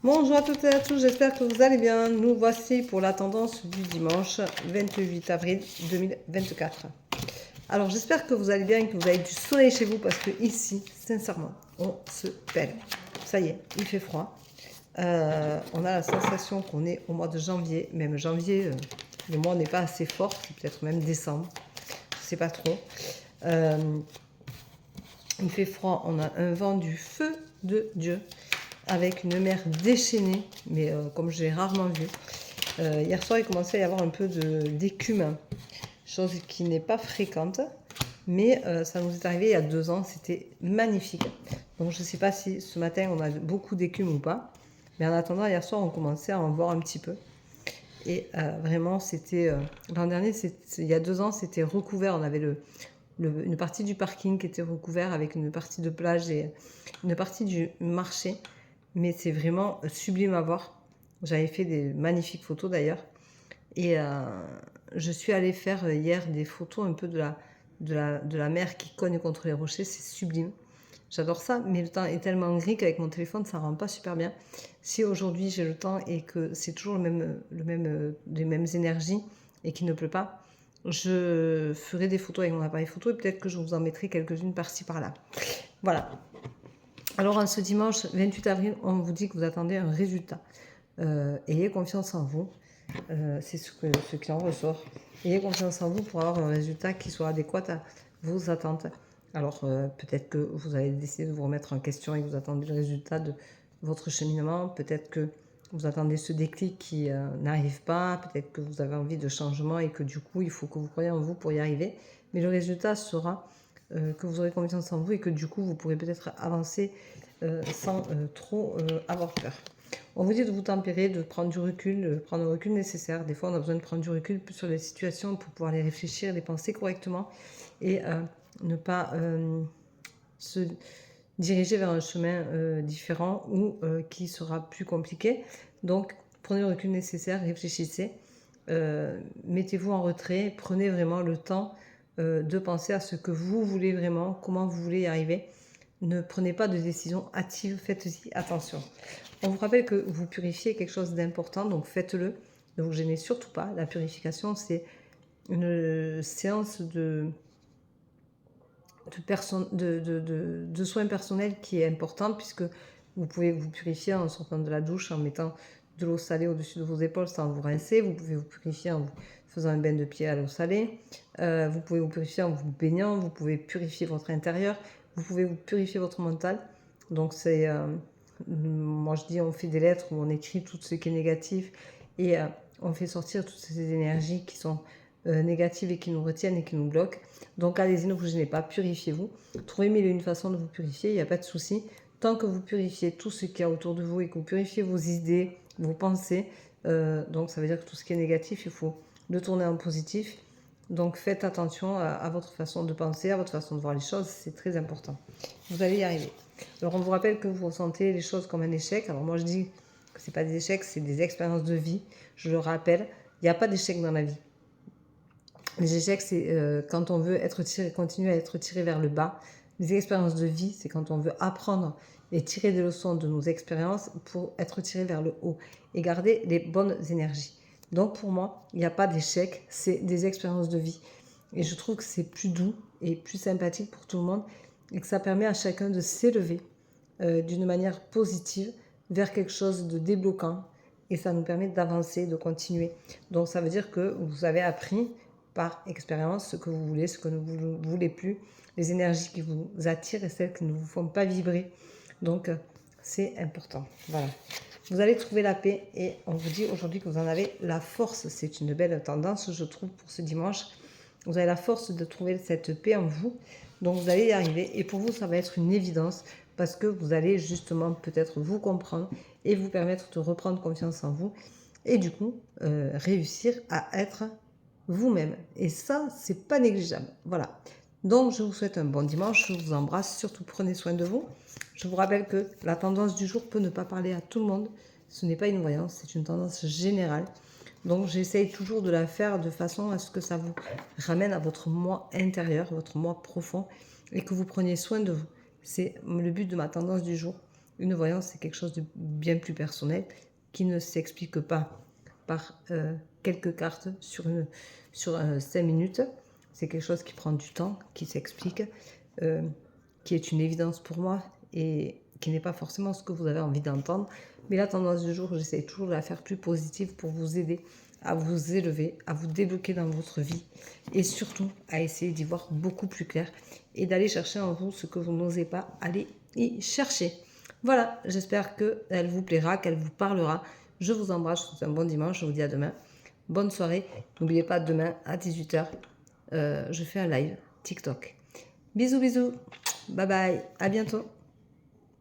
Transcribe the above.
Bonjour à toutes et à tous, j'espère que vous allez bien. Nous voici pour la tendance du dimanche 28 avril 2024. Alors j'espère que vous allez bien et que vous avez du soleil chez vous parce que ici, sincèrement, on se pèle. Ça y est, il fait froid. On a la sensation qu'on est au mois de janvier, même janvier, le mois n'est pas assez fort, c'est peut-être même décembre, je ne sais pas trop. Il fait froid, on a un vent du feu de Dieu avec une mer déchaînée, mais comme j'ai rarement vu. Hier soir, il commençait à y avoir un peu d'écume, chose qui n'est pas fréquente, mais ça nous est arrivé il y a 2 ans, c'était magnifique. Donc je ne sais pas si ce matin on a beaucoup d'écume ou pas, mais en attendant, hier soir, on commençait à en voir un petit peu. Et vraiment, c'était l'an dernier, il y a 2 ans, c'était recouvert. On avait une partie du parking qui était recouvert avec une partie de plage et une partie du marché. Mais c'est vraiment sublime à voir. J'avais fait des magnifiques photos d'ailleurs. Et je suis allée faire hier des photos un peu de la mer qui cogne contre les rochers. C'est sublime. J'adore ça, mais le temps est tellement gris qu'avec mon téléphone, ça ne rend pas super bien. Si aujourd'hui j'ai le temps et que c'est toujours les mêmes énergies et qu'il ne pleut pas, je ferai des photos avec mon appareil photo et peut-être que je vous en mettrai quelques-unes par-ci par-là. Voilà. Alors, en ce dimanche 28 avril, on vous dit que vous attendez un résultat. Ayez confiance en vous. C'est ce qui en ressort. Ayez confiance en vous pour avoir un résultat qui soit adéquat à vos attentes. Alors, peut-être que vous avez décidé de vous remettre en question et que vous attendez le résultat de votre cheminement. Peut-être que vous attendez ce déclic qui n'arrive pas. Peut-être que vous avez envie de changement et que du coup, il faut que vous croyez en vous pour y arriver. Mais le résultat sera que vous aurez confiance en vous et que du coup, vous pourrez peut-être avancer sans trop avoir peur. On vous dit de vous tempérer, de prendre du recul, prendre le recul nécessaire. Des fois, on a besoin de prendre du recul sur les situations pour pouvoir les réfléchir, les penser correctement et ne pas se diriger vers un chemin différent ou qui sera plus compliqué. Donc, prenez le recul nécessaire, réfléchissez, mettez-vous en retrait, prenez vraiment le temps de penser à ce que vous voulez vraiment, comment vous voulez y arriver. Ne prenez pas de décision hâtive, faites-y attention. On vous rappelle que vous purifiez quelque chose d'important, donc faites-le. Ne vous gênez surtout pas. La purification, c'est une séance de soins personnels qui est importante puisque vous pouvez vous purifier en sortant de la douche, en mettant de l'eau salée au-dessus de vos épaules sans vous rincer. Vous pouvez vous purifier en vous faisant un bain de pied à l'eau salée. Vous pouvez vous purifier en vous baignant. Vous pouvez purifier votre intérieur. Vous pouvez vous purifier votre mental. Donc c'est... moi je dis on fait des lettres où on écrit tout ce qui est négatif et on fait sortir toutes ces énergies qui sont négatives et qui nous retiennent et qui nous bloquent. Donc allez-y, ne vous gênez pas, purifiez-vous. Trouvez mille et une façons de vous purifier, il n'y a pas de souci. Tant que vous purifiez tout ce qu'il y a autour de vous et que vous purifiez vos idées, vos pensées, donc ça veut dire que tout ce qui est négatif, il faut le tourner en positif. Donc faites attention à votre façon de penser, à votre façon de voir les choses, c'est très important. Vous allez y arriver. Alors on vous rappelle que vous ressentez les choses comme un échec. Alors moi je dis que ce n'est pas des échecs, c'est des expériences de vie. Je le rappelle, il n'y a pas d'échec dans la vie. Les échecs, c'est quand on veut être tiré, continuer à être tiré vers le bas. Les expériences de vie, c'est quand on veut apprendre et tirer des leçons de nos expériences pour être tiré vers le haut et garder les bonnes énergies. Donc pour moi, il n'y a pas d'échec, c'est des expériences de vie. Et je trouve que c'est plus doux et plus sympathique pour tout le monde et que ça permet à chacun de s'élever d'une manière positive vers quelque chose de débloquant et ça nous permet d'avancer, de continuer. Donc ça veut dire que vous avez appris par expérience ce que vous voulez, ce que vous ne voulez plus, les énergies qui vous attirent et celles qui ne vous font pas vibrer. Donc c'est important. Voilà. Vous allez trouver la paix et on vous dit aujourd'hui que vous en avez la force. C'est une belle tendance, je trouve, pour ce dimanche. Vous avez la force de trouver cette paix en vous. Donc vous allez y arriver. Et pour vous, ça va être une évidence parce que vous allez justement peut-être vous comprendre et vous permettre de reprendre confiance en vous. Et du coup, réussir à être vous-même. Et ça, c'est pas négligeable. Voilà. Donc, je vous souhaite un bon dimanche. Je vous embrasse. Surtout, prenez soin de vous. Je vous rappelle que la tendance du jour peut ne pas parler à tout le monde. Ce n'est pas une voyance, c'est une tendance générale. Donc, j'essaye toujours de la faire de façon à ce que ça vous ramène à votre moi intérieur, votre moi profond, et que vous preniez soin de vous. C'est le but de ma tendance du jour. Une voyance, c'est quelque chose de bien plus personnel qui ne s'explique pas par quelques cartes sur 5 minutes. C'est quelque chose qui prend du temps, qui s'explique, qui est une évidence pour moi et qui n'est pas forcément ce que vous avez envie d'entendre. Mais la tendance du jour, j'essaie toujours de la faire plus positive pour vous aider à vous élever, à vous débloquer dans votre vie et surtout à essayer d'y voir beaucoup plus clair et d'aller chercher en vous ce que vous n'osez pas aller y chercher. Voilà, j'espère qu'elle vous plaira, qu'elle vous parlera. Je vous embrasse, je vous souhaite un bon dimanche, je vous dis à demain. Bonne soirée. N'oubliez pas, demain à 18 h, je fais un live TikTok. Bisous, bisous. Bye bye. À bientôt.